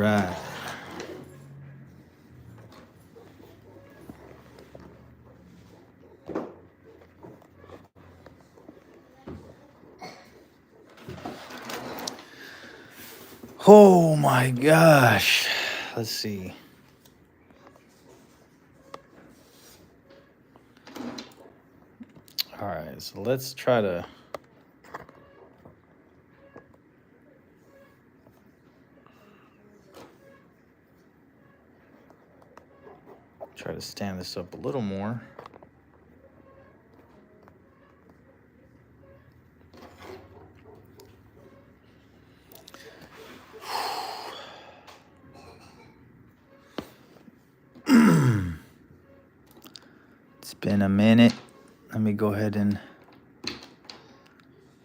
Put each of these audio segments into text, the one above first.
right. Oh my gosh. Let's see. All right, so let's try to stand this up a little more. It's been a minute. Let me go ahead and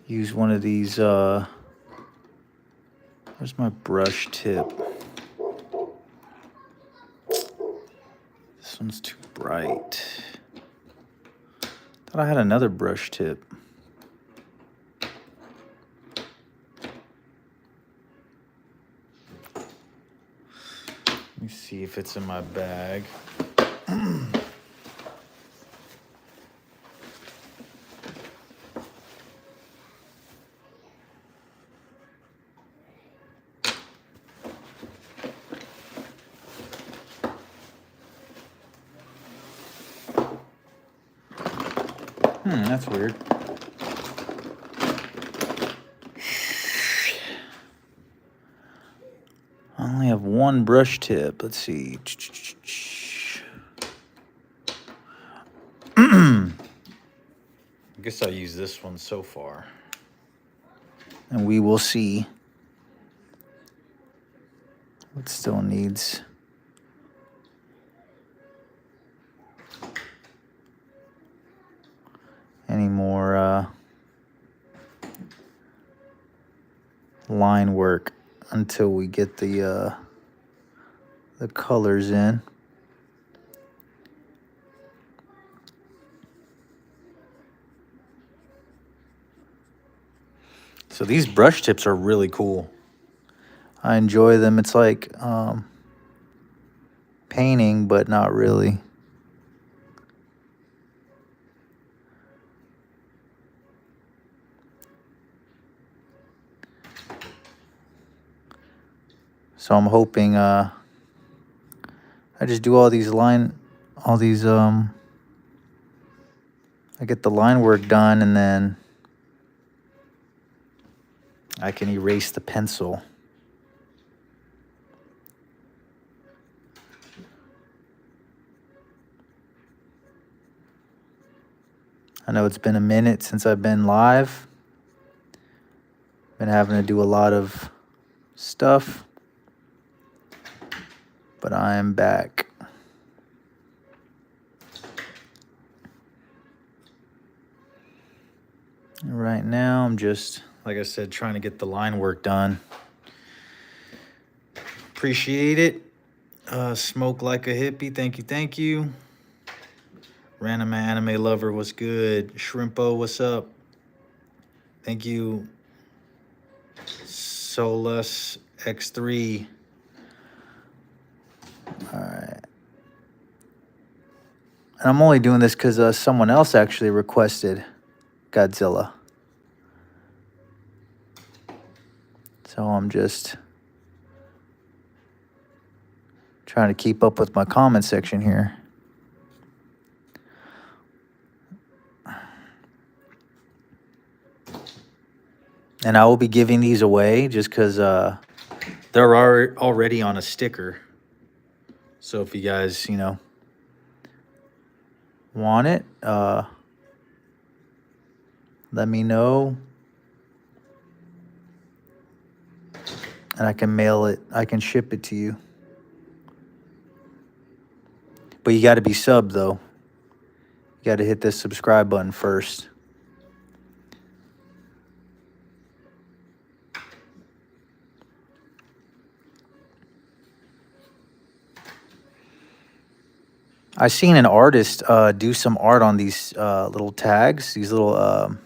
use one of these. Where's my brush tip? This one's too bright. Thought I had another brush tip. Let me see if it's in my bag. That's weird. I only have one brush tip. Let's see. I guess I use this one so far. And we will see what still needs. Any more line work until we get the colors in. So these brush tips are really cool. I enjoy them. It's like painting, but not really. So I'm hoping I just do all these I get the line work done, and then I can erase the pencil. I know it's been a minute since I've been live. Been having to do a lot of stuff, but I am back. Right now, I'm just, like I said, trying to get the line work done. Appreciate it. Smoke like a hippie. Thank you. Random anime lover, what's good? Shrimpo, what's up? Thank you. Solus X3. All right. And I'm only doing this because someone else actually requested Godzilla. So I'm just trying to keep up with my comment section here. And I will be giving these away just because they're already on a sticker. So if you guys, want it, let me know. And I can mail it. I can ship it to you. But you got to be subbed, though. You got to hit the subscribe button first. I seen an artist do some art on these little tags, these little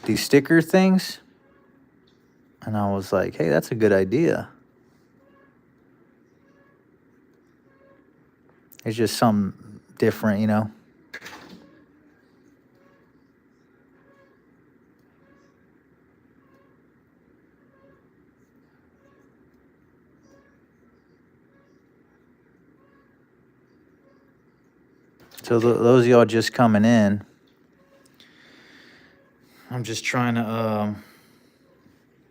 these sticker things. And I was like, hey, that's a good idea. It's just something different, you know? So those of y'all just coming in, I'm just trying to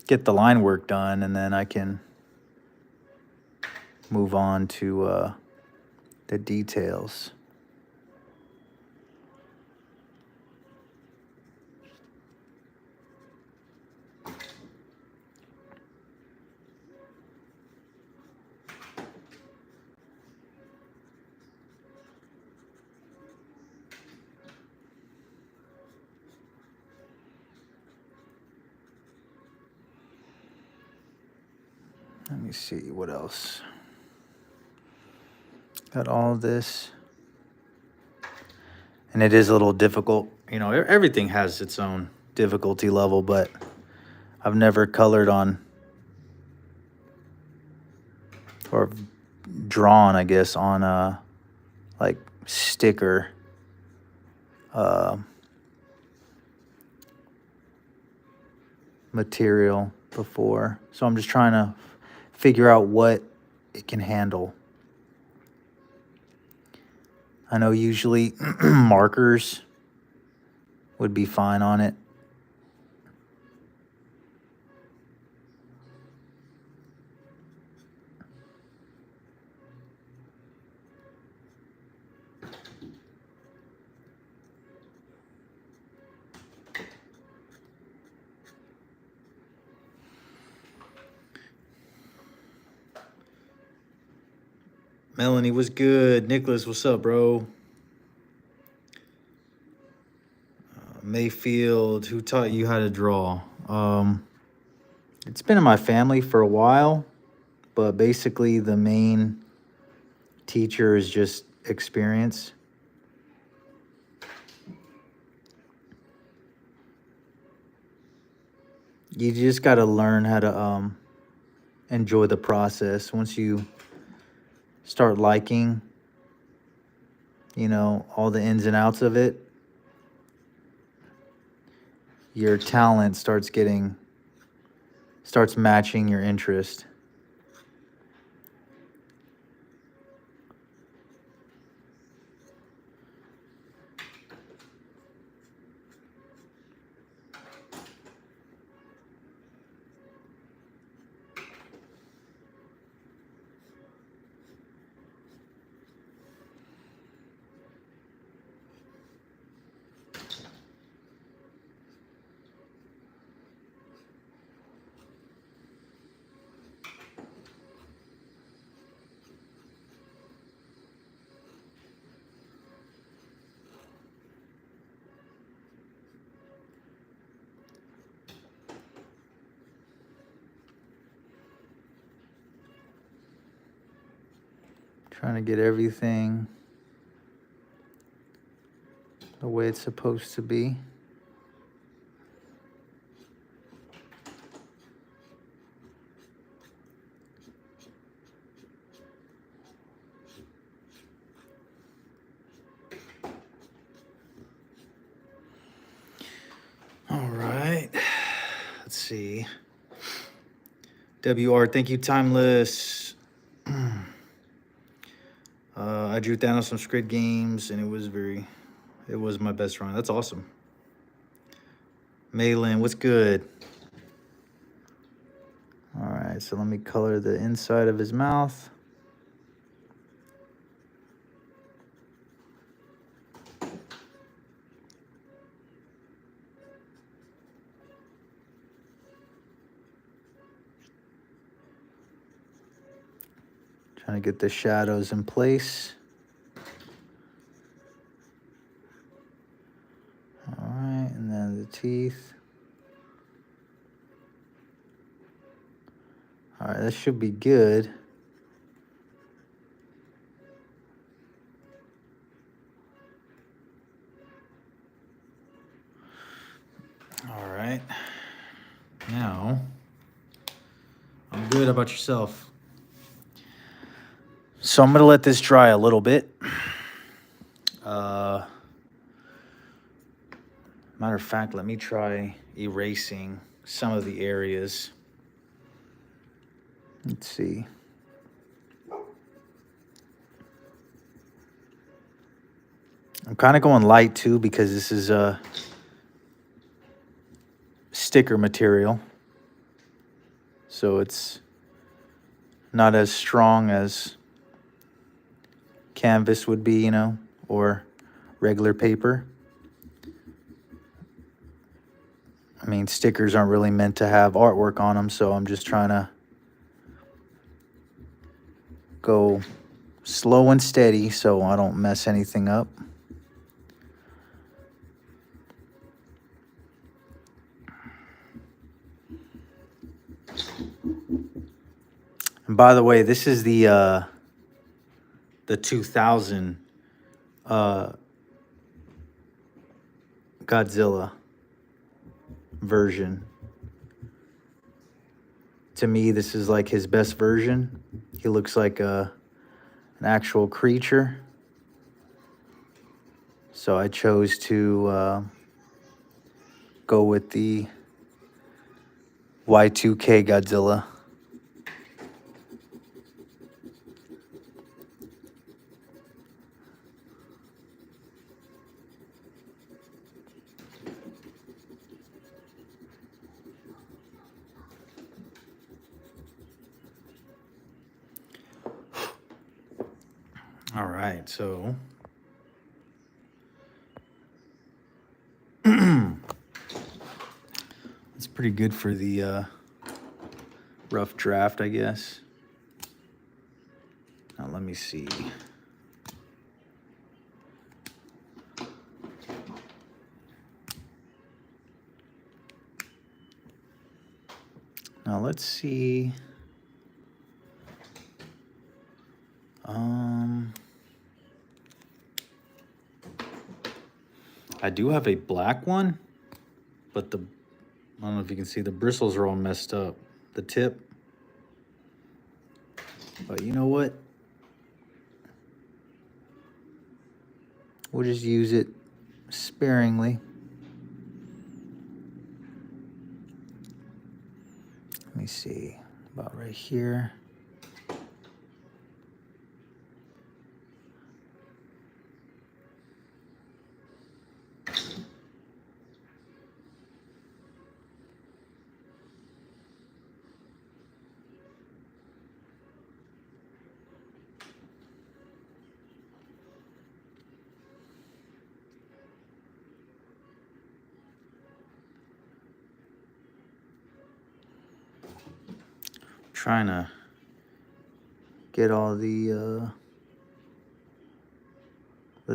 get the line work done, and then I can move on to the details. Let me see what else. Got all this. And it is a little difficult. You know, everything has its own difficulty level, but I've never colored on or drawn, I guess, on like sticker material before. So I'm just trying to figure out what it can handle. I know usually markers would be fine on it. Melanie, what's good? Nicholas, what's up, bro? Mayfield, who taught you how to draw? It's been in my family for a while, but basically the main teacher is just experience. You just got to learn how to enjoy the process. Once you start liking, you know, all the ins and outs of it, your talent starts matching your interest. Trying to get everything the way it's supposed to be. All right. Let's see. WR, thank you, Timeless. I drew Thanos some Squid Games, and it was my best run. That's awesome. Maylin, what's good? All right, so let me color the inside of his mouth. Trying to get the shadows in place. All right, and then the teeth. All right, that should be good. All right. Now, about yourself? So I'm gonna let this dry a little bit. Matter of fact, let me try erasing some of the areas. Let's see. I'm kind of going light too because this is a sticker material. So it's not as strong as canvas would be, you know, or regular paper. I mean, stickers aren't really meant to have artwork on them, so I'm just trying to go slow and steady so I don't mess anything up. And by the way, this is the 2000 Godzilla version. To me, this is like his best version. He looks like an actual creature. So I chose to go with the Y2K Godzilla. All right, so it's pretty good for the rough draft, I guess. Now let me see. Now let's see. I do have a black one, but I don't know if you can see, the bristles are all messed up. The tip. But you know what? We'll just use it sparingly. Let me see, about right here. Trying to get all the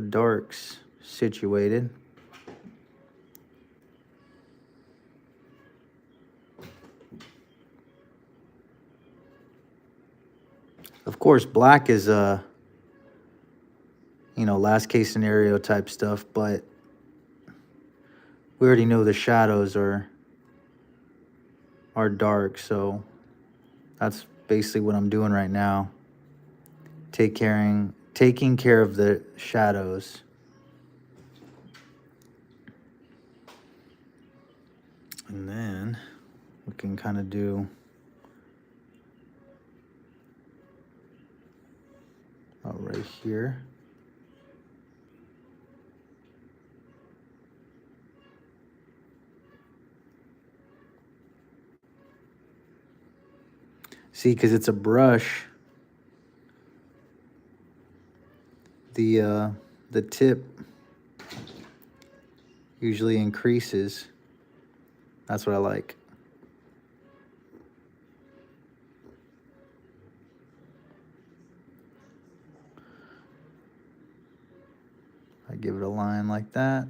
darks situated. Of course, black is you know, last case scenario type stuff, but we already know the shadows are dark, so that's basically what I'm doing right now. Taking care of the shadows. And then we can kind of do right here. See, because it's a brush, the tip usually increases. That's what I like. I give it a line like that.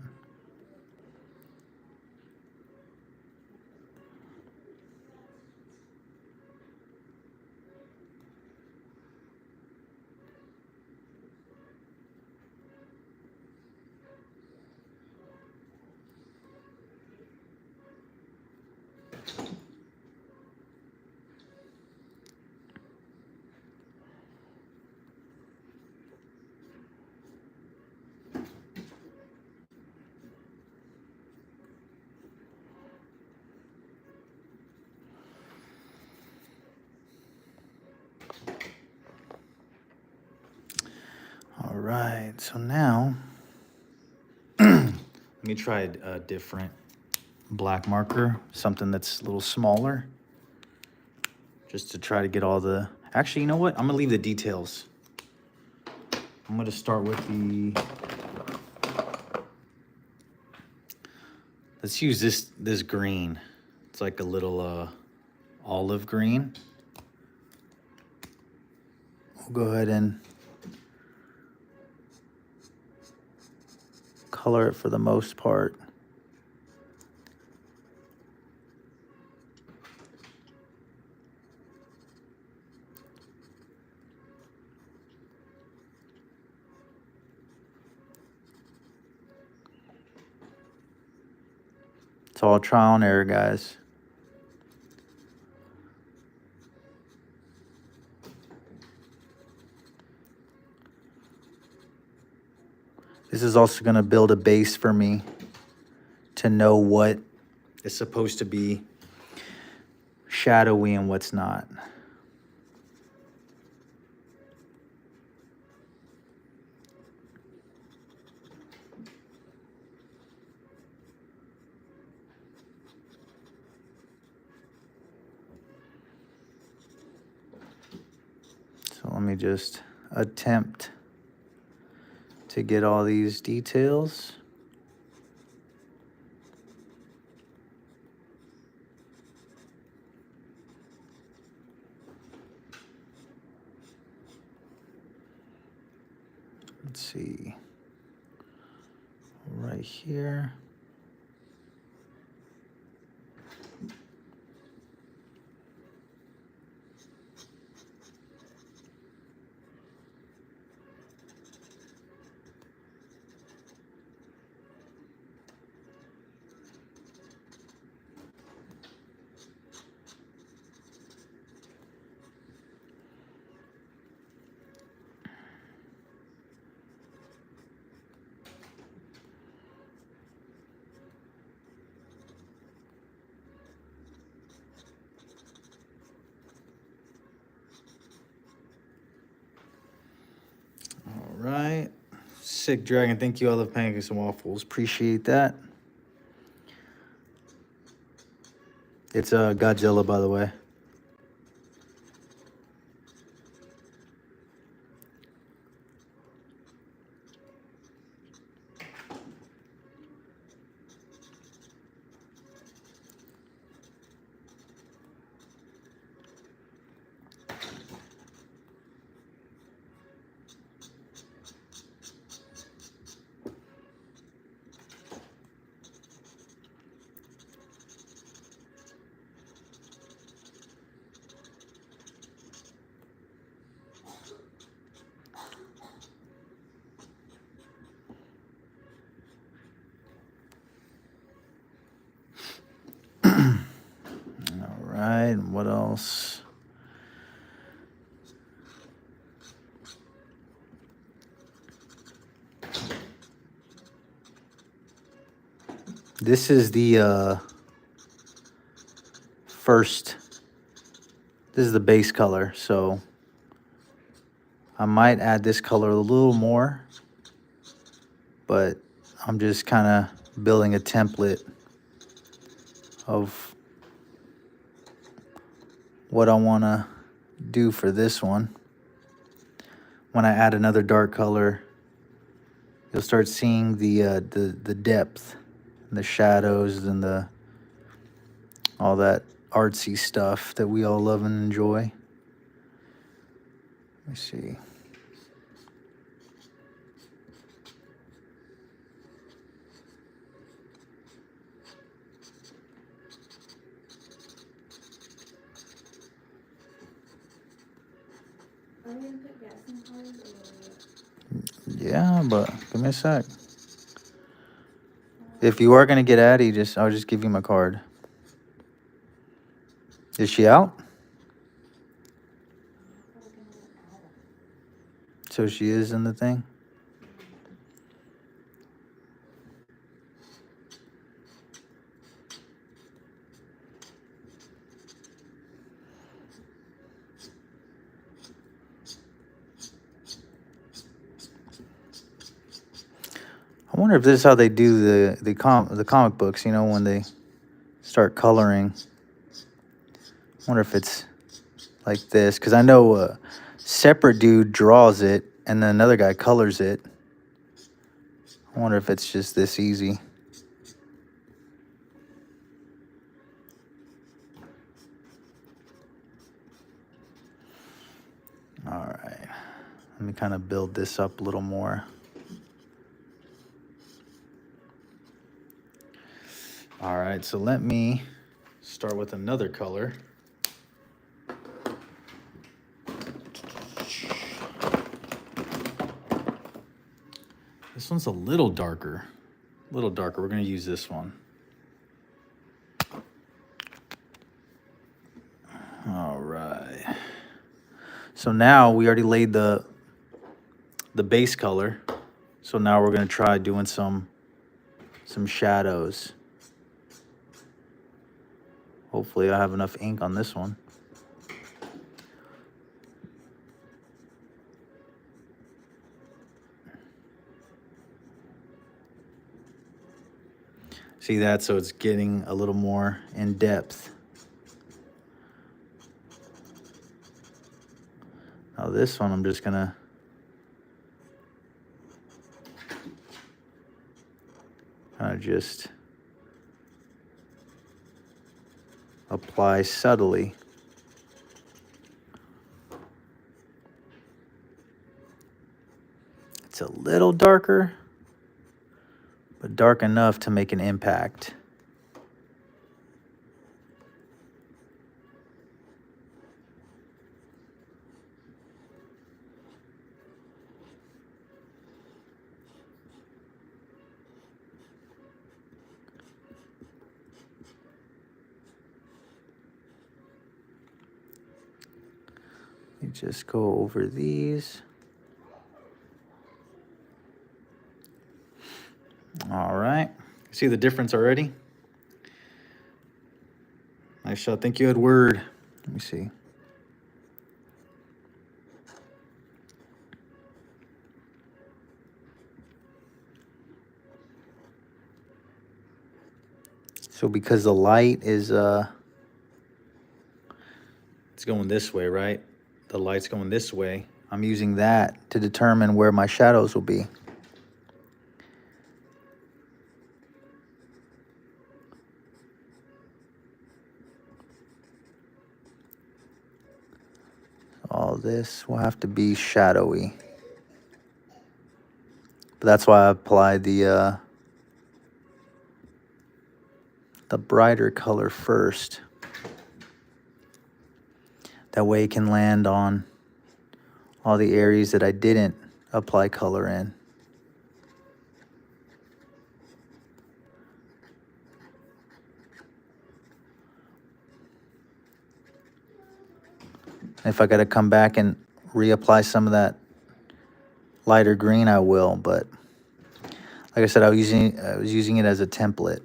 So now, let me try a different black marker, something that's a little smaller, just to try to get all the, actually, you know what? I'm gonna leave the details. I'm gonna start with let's use this green. It's like a little olive green. We'll go ahead and color it for the most part. It's all trial and error, guys. This is also going to build a base for me to know what is supposed to be shadowy and what's not. So let me just attempt to get all these details. Let's see, right here. All right. Sick Dragon, thank you. I love pancakes and waffles. Appreciate that. It's Godzilla, by the way. All right, what else? This is the this is the base color, so I might add this color a little more, but I'm just kind of building a template of what I want to do for this one. When I add another dark color, you'll start seeing the depth, and the shadows, and all that artsy stuff that we all love and enjoy. Let me see. Yeah, but give me a sec. If you are gonna get Addie, I'll just give you my card. Is she out? So she is in the thing? I wonder if this is how they do the comic books, you know, when they start coloring. I wonder if it's like this, because I know a separate dude draws it and then another guy colors it. I wonder if it's just this easy. All right, let me kind of build this up a little more. All right, so let me start with another color. This one's a little darker. A little darker. We're going to use this one. All right. So now we already laid the base color. So now we're going to try doing some shadows. Hopefully I have enough ink on this one. See that? So it's getting a little more in depth. Now this one I'm just gonna kind of just apply subtly. It's a little darker, but dark enough to make an impact. Let me just go over these. All right. See the difference already? Nice shot. Thank you, Edward. Let me see. So because the light is it's going this way, right? The light's going this way. I'm using that to determine where my shadows will be. All this will have to be shadowy. But that's why I applied the brighter color first. That way it can land on all the areas that I didn't apply color in. If I got to come back and reapply some of that lighter green, I will. But like I said, I was using it as a template.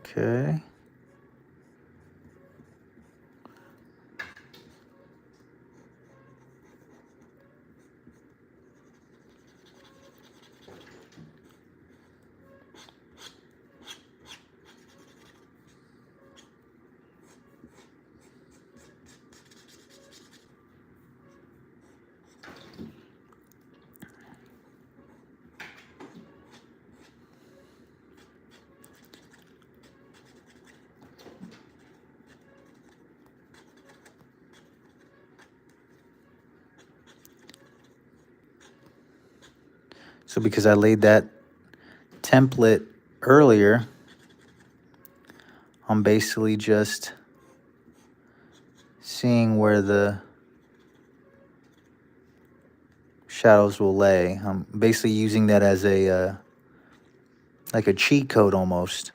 Okay. So because I laid that template earlier, I'm basically just seeing where the shadows will lay. I'm basically using that as a like a cheat code almost.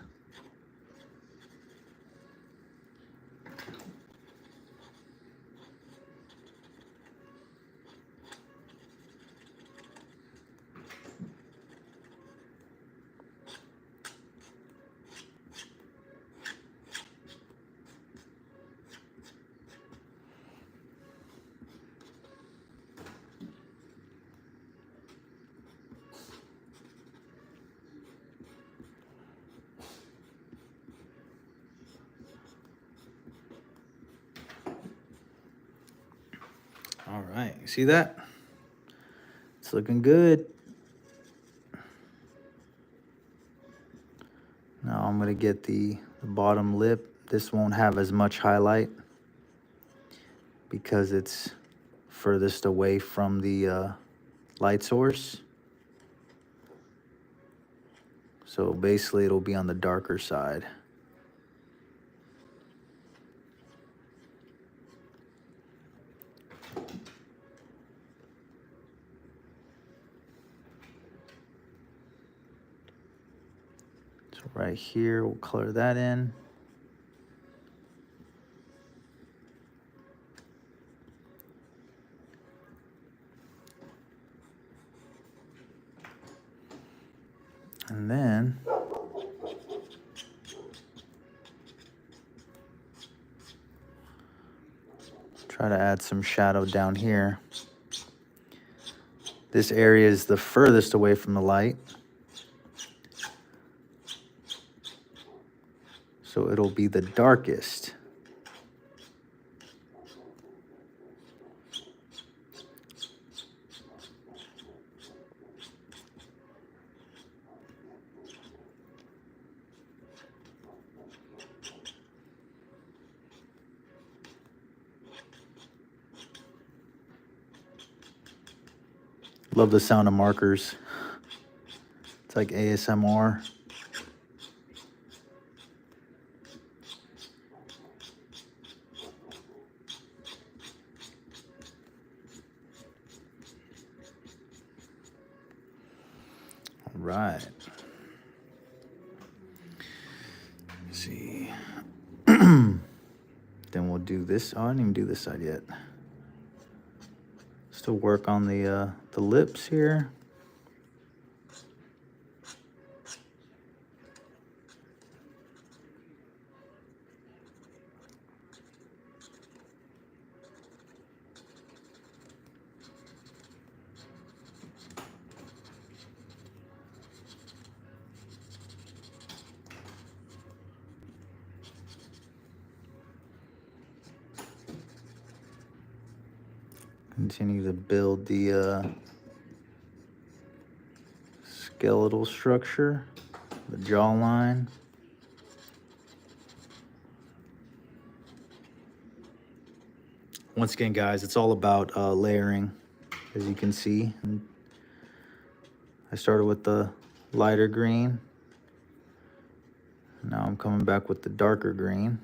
right, you see that? It's looking good. Now I'm gonna get the bottom lip. This won't have as much highlight because it's furthest away from the light source. So basically it'll be on the darker side. So right here, we'll color that in. And then try to add some shadow down here. This area is the furthest away from the light, so it'll be the darkest. Love the sound of markers. It's like ASMR. All right. Let's see. Then we'll do this. Oh, I didn't even do this side yet. Still work on the lips here. Continue to build the skeletal structure, the jawline. Once again, guys, it's all about layering, as you can see. And I started with the lighter green. Now I'm coming back with the darker green.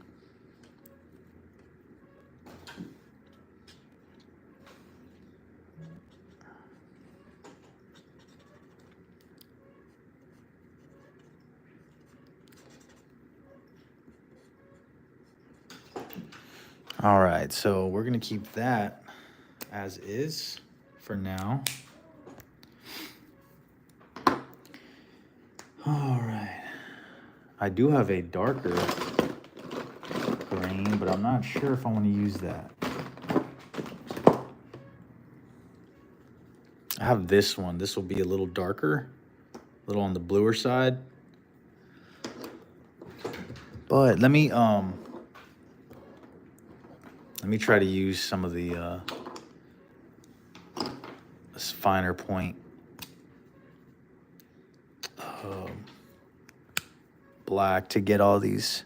All right, so we're gonna keep that as is for now. All right, I do have a darker green, but I'm not sure if I want to use that. I have this one. This will be a little darker, a little on the bluer side. But let me try to use some of the this finer point black to get all these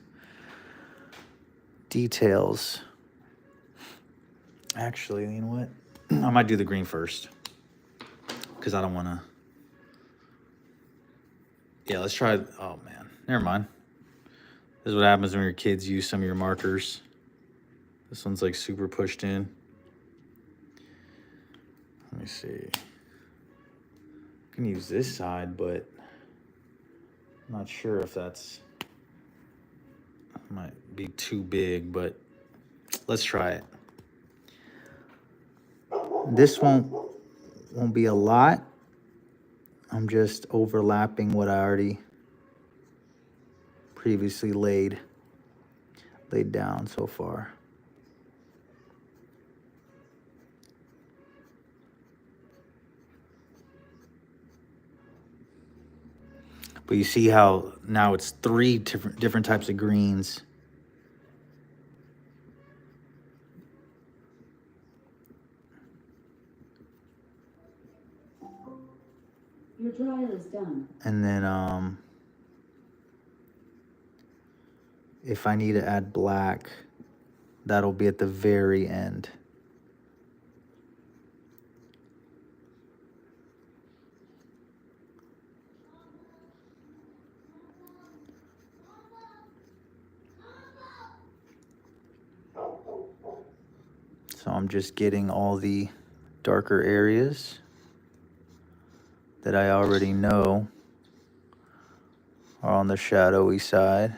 details. Actually, you know what? I might do the green first because I don't want to. Yeah, let's try. Oh man, never mind. This is what happens when your kids use some of your markers. This one's like super pushed in. Let me see. I can use this side, but I'm not sure if that's might be too big, but let's try it. This won't be a lot. I'm just overlapping what I already previously laid down so far. But you see how now it's three different types of greens. Your trial is done. And then if I need to add black, that'll be at the very end. So I'm just getting all the darker areas that I already know are on the shadowy side.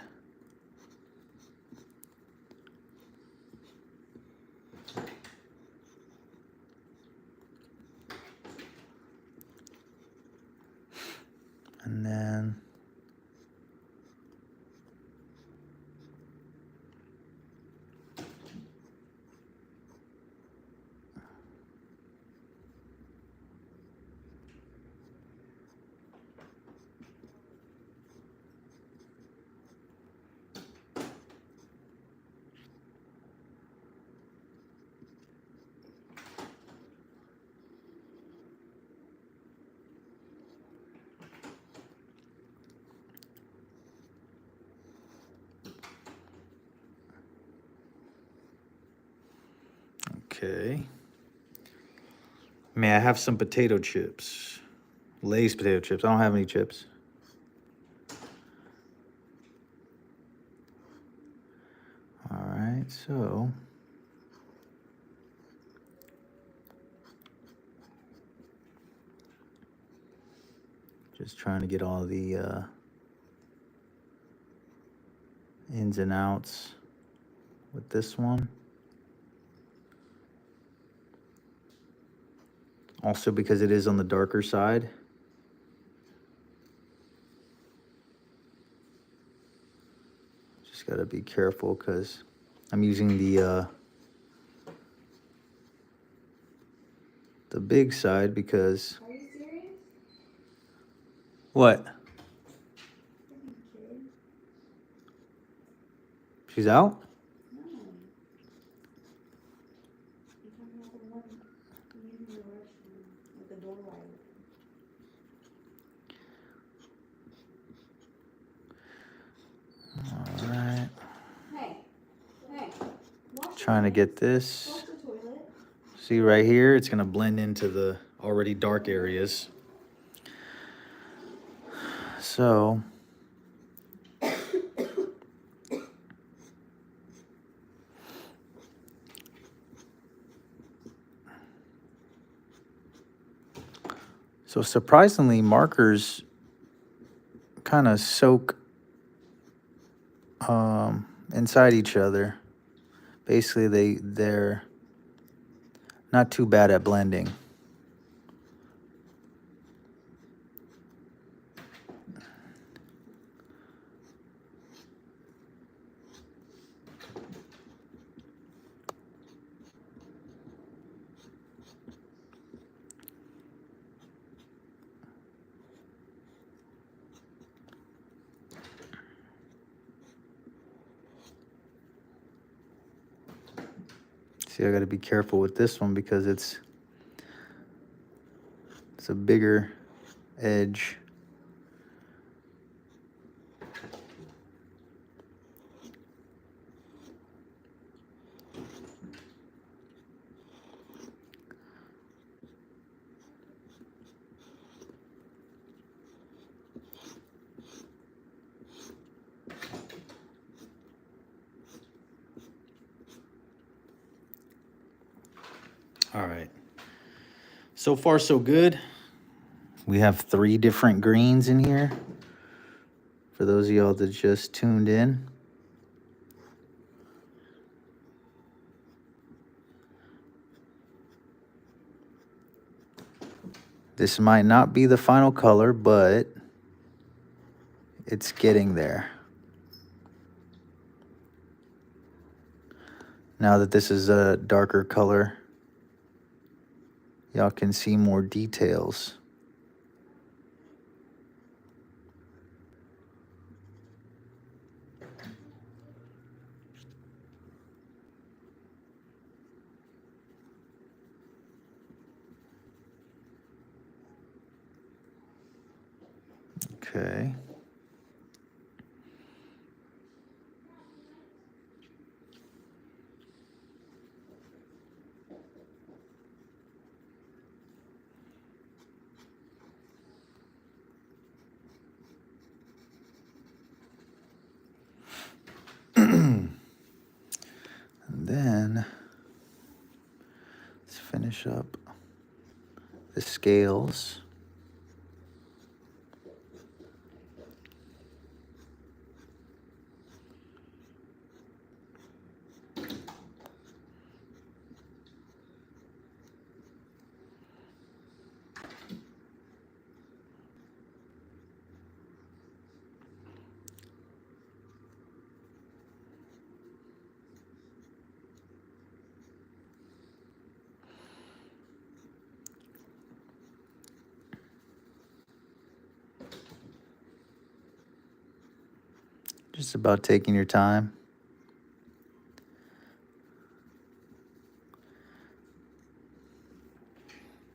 And then okay. May I have some potato chips? Lay's potato chips. I don't have any chips. All right, so just trying to get all the ins and outs with this one. Also because it is on the darker side. Just gotta be careful because I'm using the big side because. Are you serious? What? She's out? No. You're talking about the one using the restroom with the door wide open. All right. Hey. Trying to get this. See right here, it's gonna blend into the already dark areas. So surprisingly, markers kind of soak inside each other. Basically, they're not too bad at blending. See, I got to be careful with this one because it's a bigger edge. All right. So far, so good. We have 3 different greens in here. For those of y'all that just tuned in. This might not be the final color, but it's getting there. Now that this is a darker color, y'all can see more details. Okay. And then let's finish up the scales. Just about taking your time.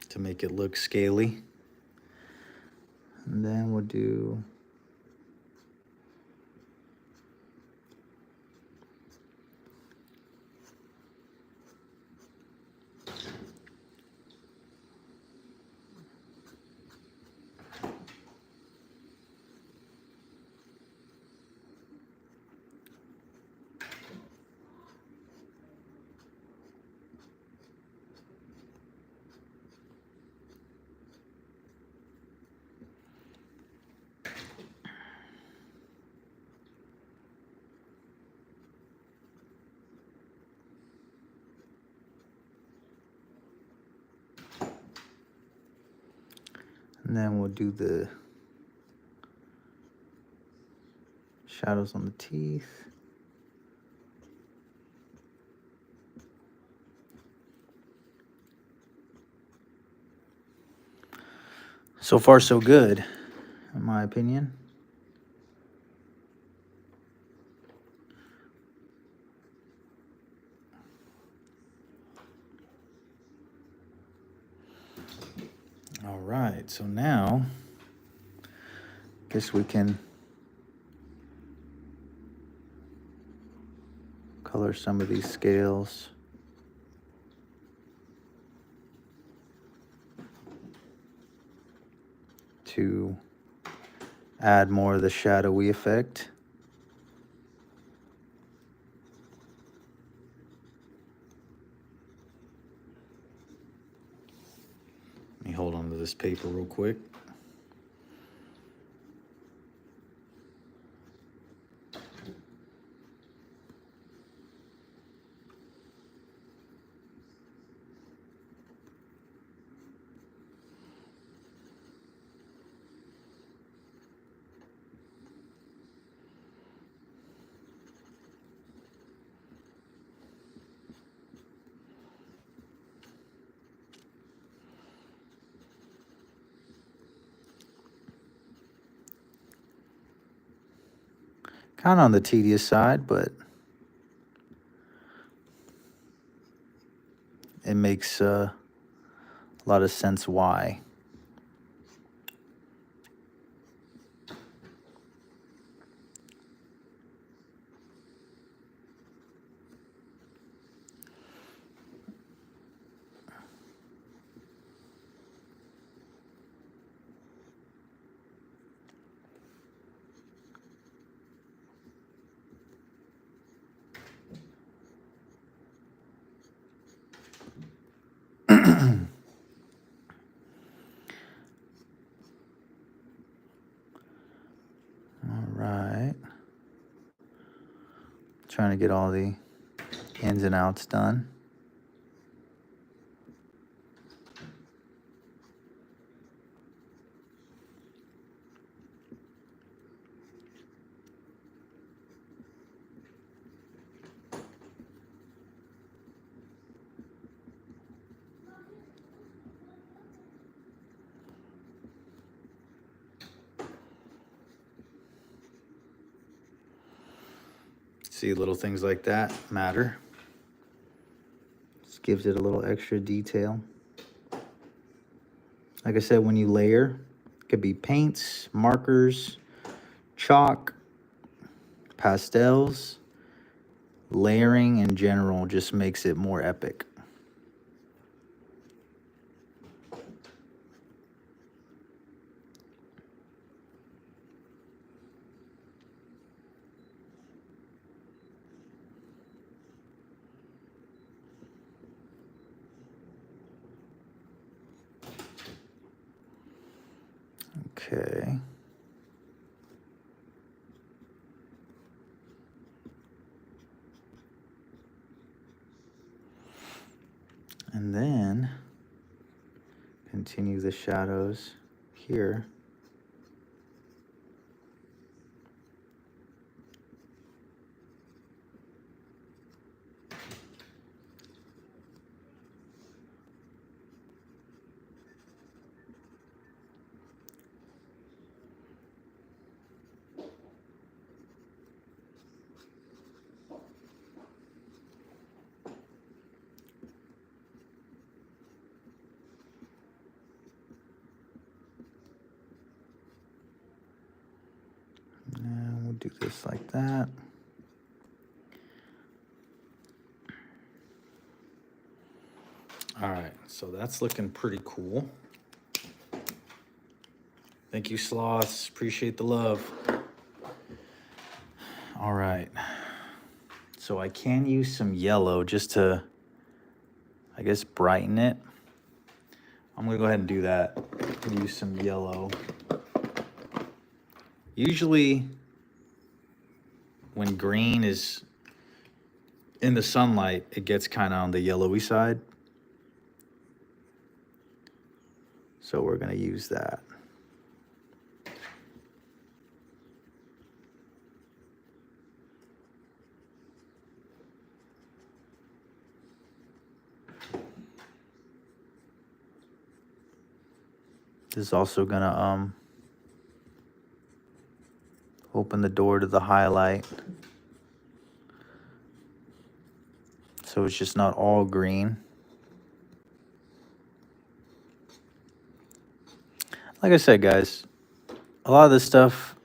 To make it look scaly. And then we'll do and then we'll do the shadows on the teeth. So far, so good, in my opinion. All right, so now, guess we can color some of these scales. To add more of the shadowy effect. Let me hold on to this paper real quick. Kind of on the tedious side, but it makes a lot of sense why. All right. Trying to get all the ins and outs done. See, little things like that matter. Just gives it a little extra detail. Like I said, when you layer, Could be paints, markers, chalk, pastels. Layering in general just makes it more epic. Okay. And then continue the shadows here. And we'll do this like that. All right, so that's looking pretty cool. Thank you, Sloths. Appreciate the love. All right. So I can use some yellow just to, I guess, brighten it. I'm going to go ahead and do that. Use some yellow. Usually, when green is in the sunlight, it gets kind of on the yellowy side. So we're going to use that. This is also going to open the door to the highlight. So it's just not all green. Like I said, guys, a lot of this stuff,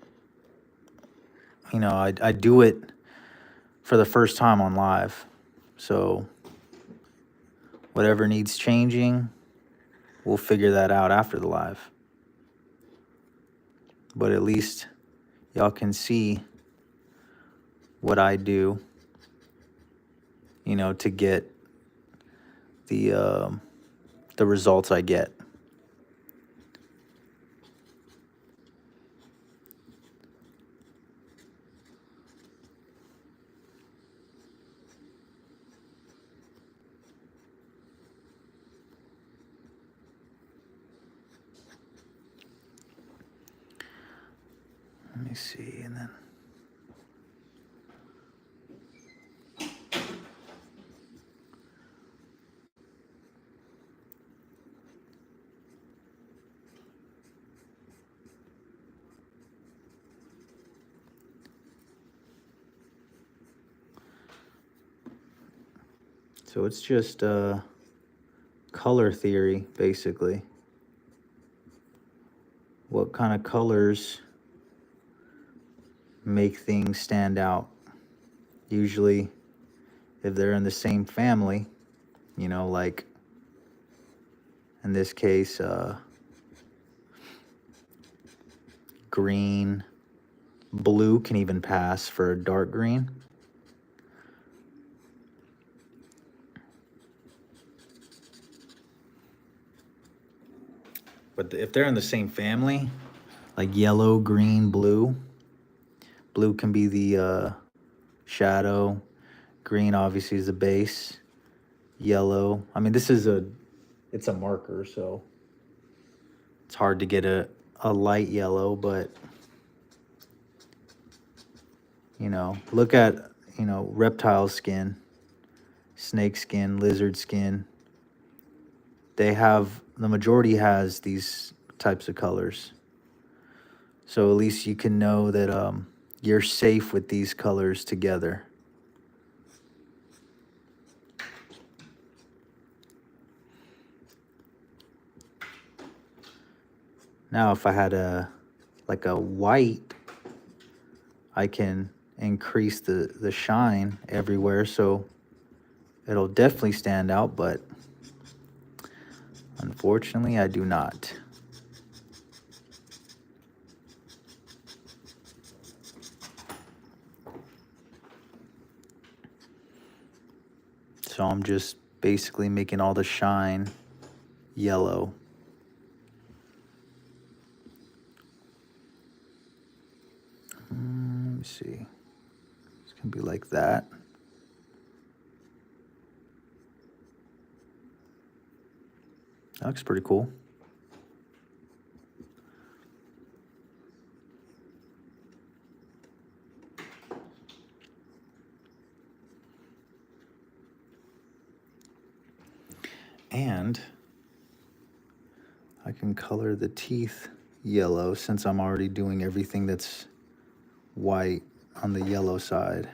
you know, I do it for the first time on live. So whatever needs changing, we'll figure that out after the live. But at least y'all can see what I do, you know, to get the results I get. Let me see, and then so it's just color theory, basically. What kind of colors make things stand out? Usually, if they're in the same family, you know, like in this case, green, blue can even pass for a dark green. But if they're in the same family, like yellow, green, blue, blue can be the shadow, green obviously is the base, yellow, I mean, it's a marker, so it's hard to get a light yellow, but, you know, look at, you know, reptile skin, snake skin, lizard skin. The majority has these types of colors. So at least you can know that you're safe with these colors together. Now if I had a white, I can increase the shine everywhere, so it'll definitely stand out, but unfortunately I do not. So I'm just basically making all the shine yellow. Let me see. It's gonna be like that. That looks pretty cool. And I can color the teeth yellow since I'm already doing everything that's white on the yellow side.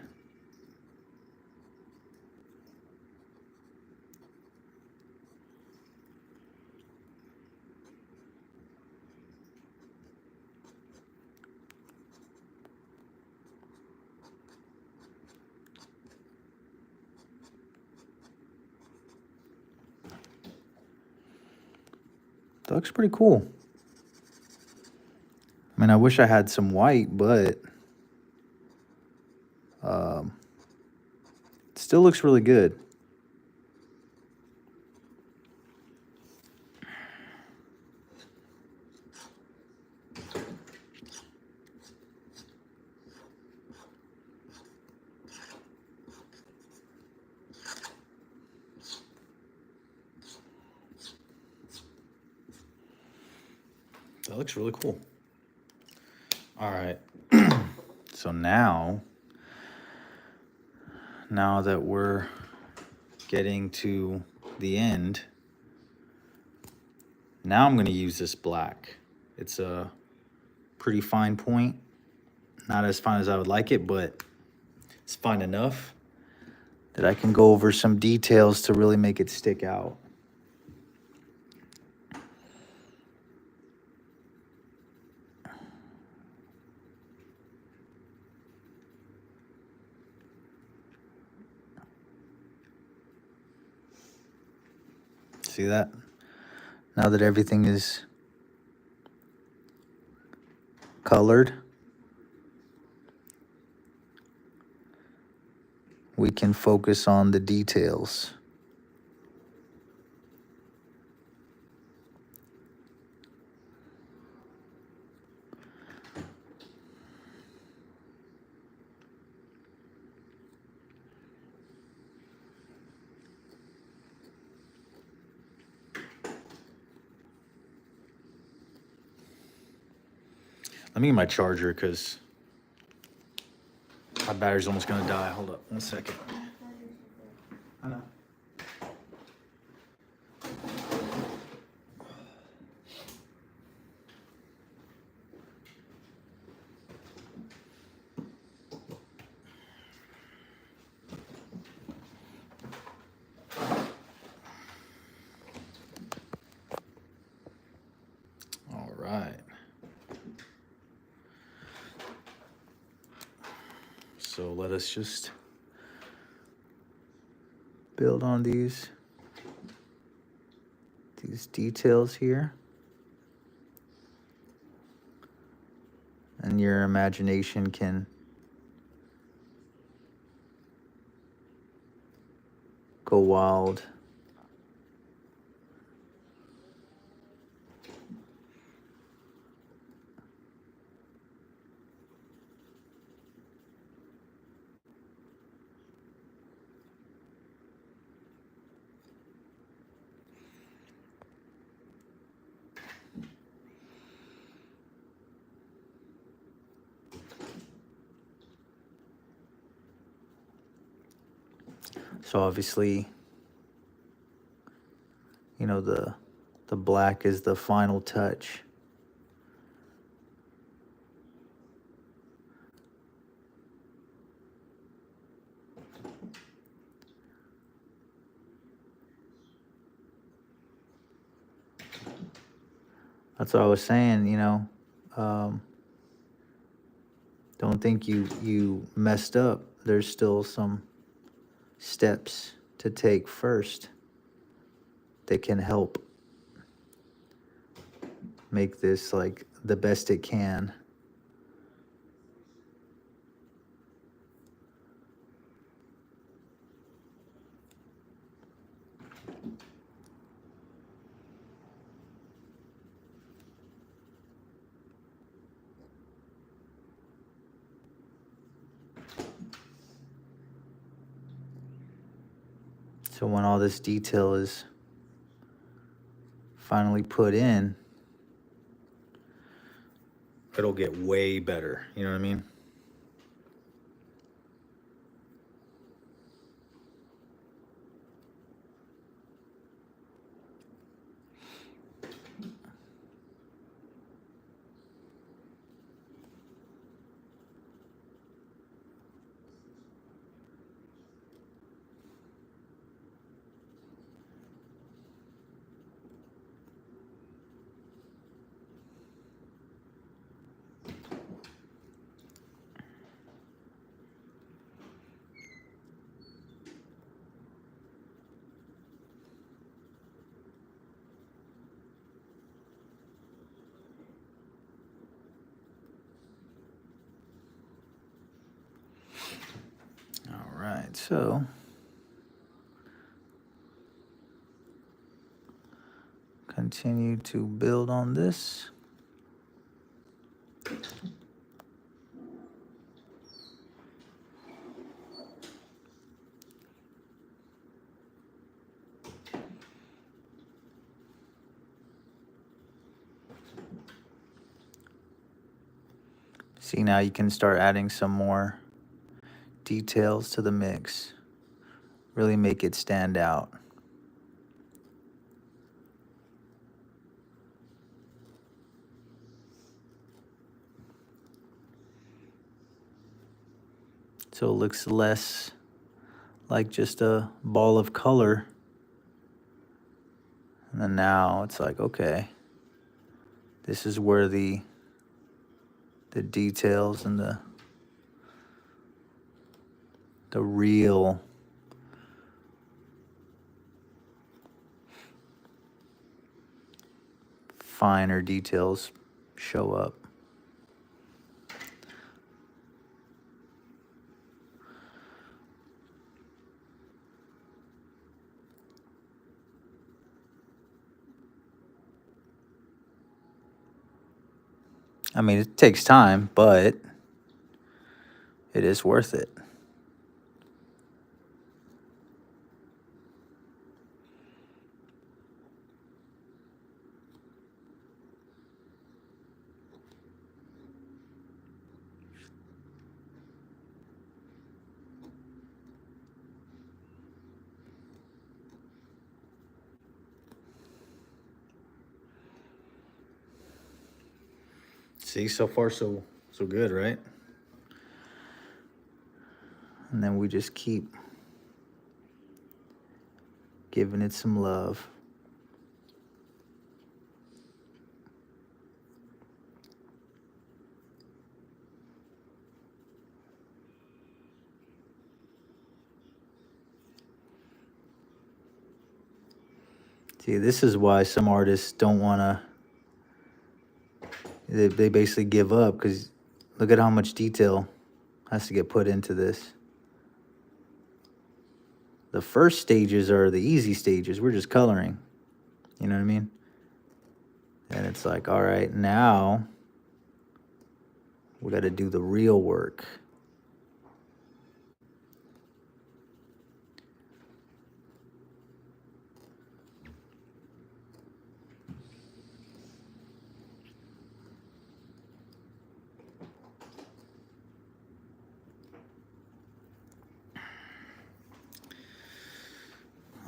That looks pretty cool. I mean, I wish I had some white, but it still looks really good. That looks really cool. All right. So now that we're getting to the end, now I'm going to use this black. It's a pretty fine point. Not as fine as I would like it, but it's fine enough that I can go over some details to really make it stick out. See that? Now that everything is colored, we can focus on the details. Let me get my charger because my battery's almost gonna die. Hold up 1 second. I know. All right. So let us just build on these details here. And your imagination can go wild. So obviously, you know, the black is the final touch. That's what I was saying, you know. Um, don't think you messed up. There's still some steps to take first that can help make this like the best it can. So when all this detail is finally put in, it'll get way better. You know what I mean? All right, so continue to build on this. See, now you can start adding some more details to the mix. Really make it stand out. So it looks less like just a ball of color. And then now it's like, okay, this is where the details and the real finer details show up. I mean, it takes time, but it is worth it. See, so far so good, right? And then we just keep giving it some love. See, this is why some artists don't want to, they basically give up, because look at how much detail has to get put into this. The first stages are the easy stages. We're just coloring. You know what I mean? And it's like, all right, now we got to do the real work.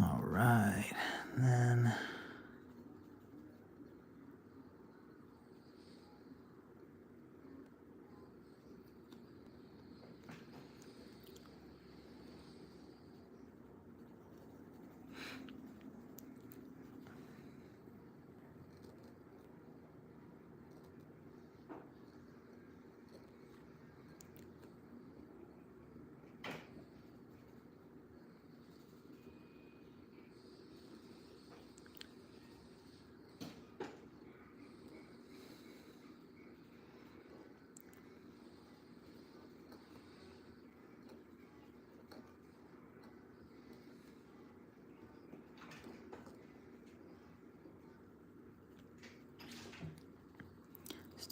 All right, and then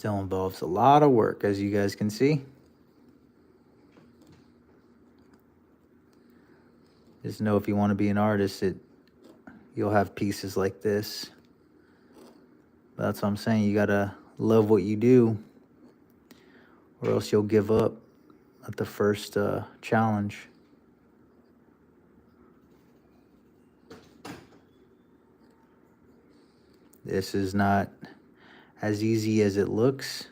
Still involves a lot of work, as you guys can see. Just know if you want to be an artist, you'll have pieces like this. But that's what I'm saying. You gotta love what you do, or else you'll give up at the first challenge. This is not as easy as it looks.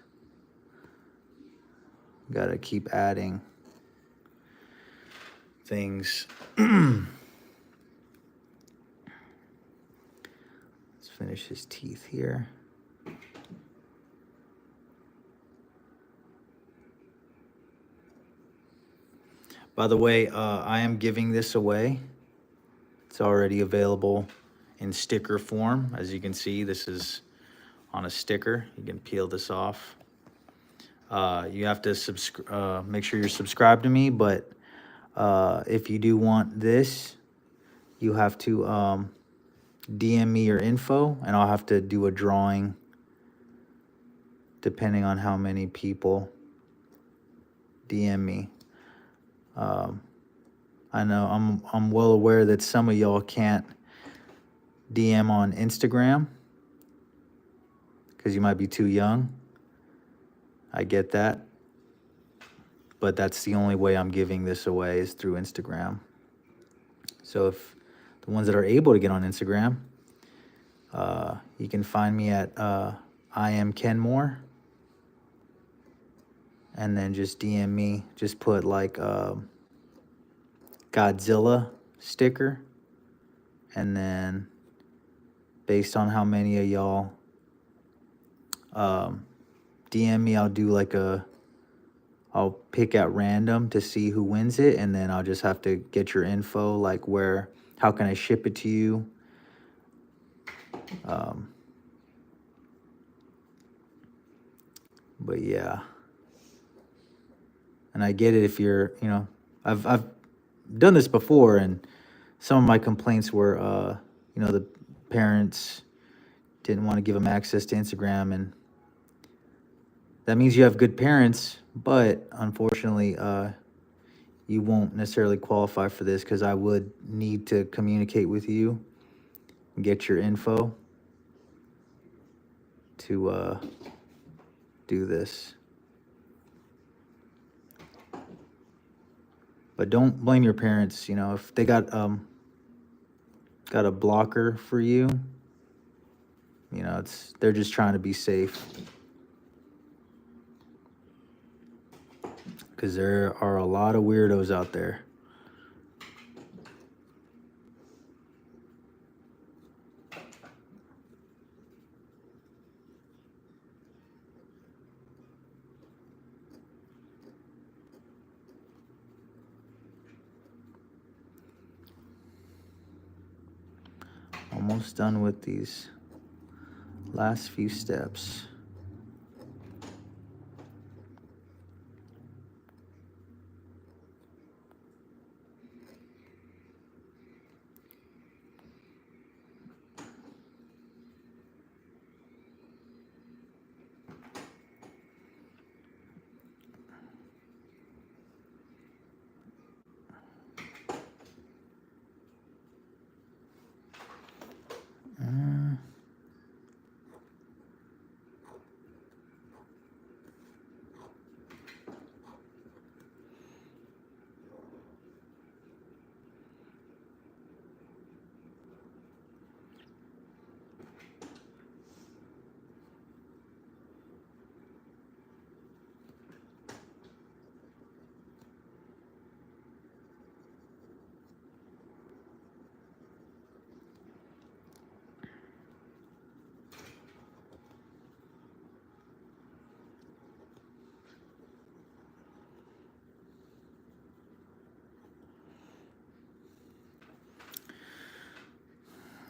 Gotta keep adding things. Let's finish his teeth here. By the way, I am giving this away. It's already available in sticker form. As you can see, this is on a sticker. You can peel this off. You have to make sure you're subscribed to me, but if you do want this, you have to DM me your info, and I'll have to do a drawing depending on how many people DM me. I know I'm well aware that some of y'all can't DM on Instagram because you might be too young. I get that. But that's the only way I'm giving this away is through Instagram. So if the ones that are able to get on Instagram, you can find me at I am KENMOR. And then just DM me. Just put like Godzilla sticker. And then based on how many of y'all DM me, I'll do like I'll pick at random to see who wins it, and then I'll just have to get your info, like how can I ship it to you? But yeah, and I get it if you're, I've done this before, and some of my complaints were, the parents didn't want to give them access to Instagram, and that means you have good parents, but unfortunately, you won't necessarily qualify for this because I would need to communicate with you and get your info to do this. But don't blame your parents, if they got a blocker for you, they're just trying to be safe. Because there are a lot of weirdos out there. Almost done with these last few steps.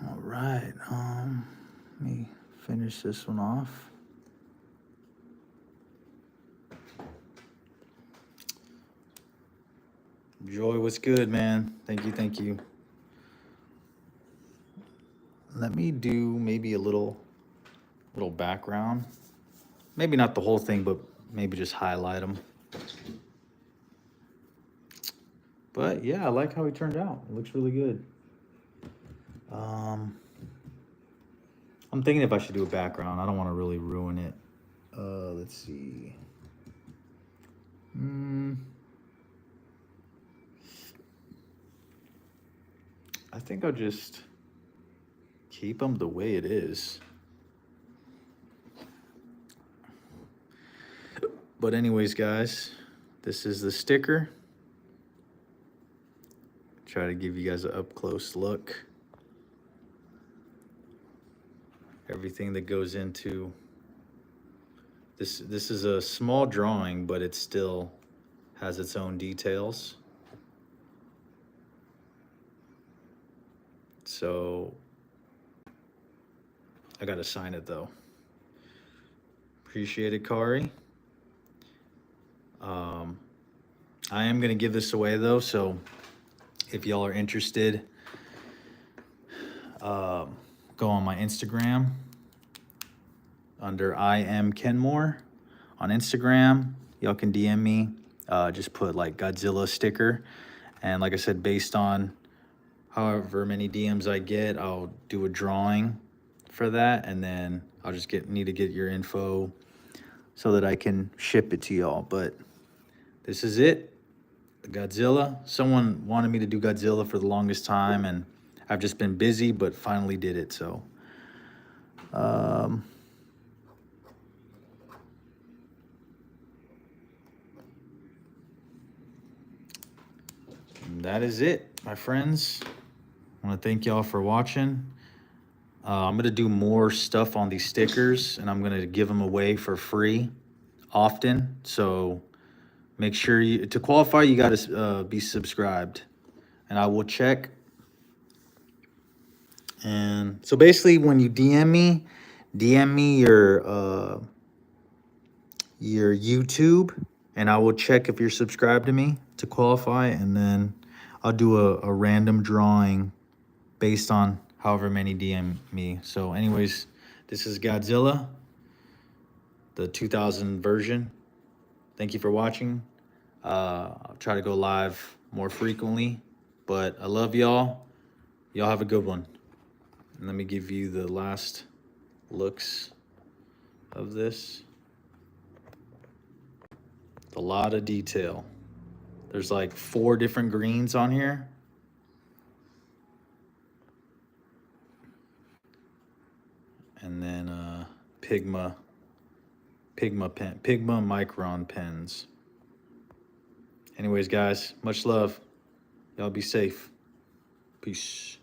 All right, let me finish this one off. Joy, what's good, man? Thank you, thank you. Let me do maybe a little background. Maybe not the whole thing, but maybe just highlight them. But yeah, I like how he turned out. It looks really good. I'm thinking if I should do a background. I don't want to really ruin it. Let's see. I think I'll just keep them the way it is. But anyways, guys, this is the sticker. Try to give you guys an up close look. Everything that goes into this is a small drawing, but it still has its own details. So I gotta sign it though. Appreciate it, Kari. I am gonna give this away though, so if y'all are interested, go on my Instagram under I am KENMOR on Instagram. Y'all can DM me. Just put like Godzilla sticker, and like I said, based on however many DMs I get, I'll do a drawing for that, and then I'll just need to get your info so that I can ship it to y'all. But this is it, the Godzilla. Someone wanted me to do Godzilla for the longest time, and I've just been busy, but finally did it. So that is it, my friends. I want to thank y'all for watching. I'm going to do more stuff on these stickers, and I'm going to give them away for free often. So make sure to qualify, you got to be subscribed, and I will check. And so basically, when you DM me your YouTube, and I will check if you're subscribed to me to qualify, and then I'll do a random drawing based on however many DM me. So anyways, this is Godzilla, the 2000 version. Thank you for watching. I'll try to go live more frequently, but I love y'all. Y'all have a good one. And let me give you the last looks of this. A lot of detail. There's like 4 different greens on here. And then Pigma Micron pens. Anyways, guys, much love. Y'all be safe. Peace.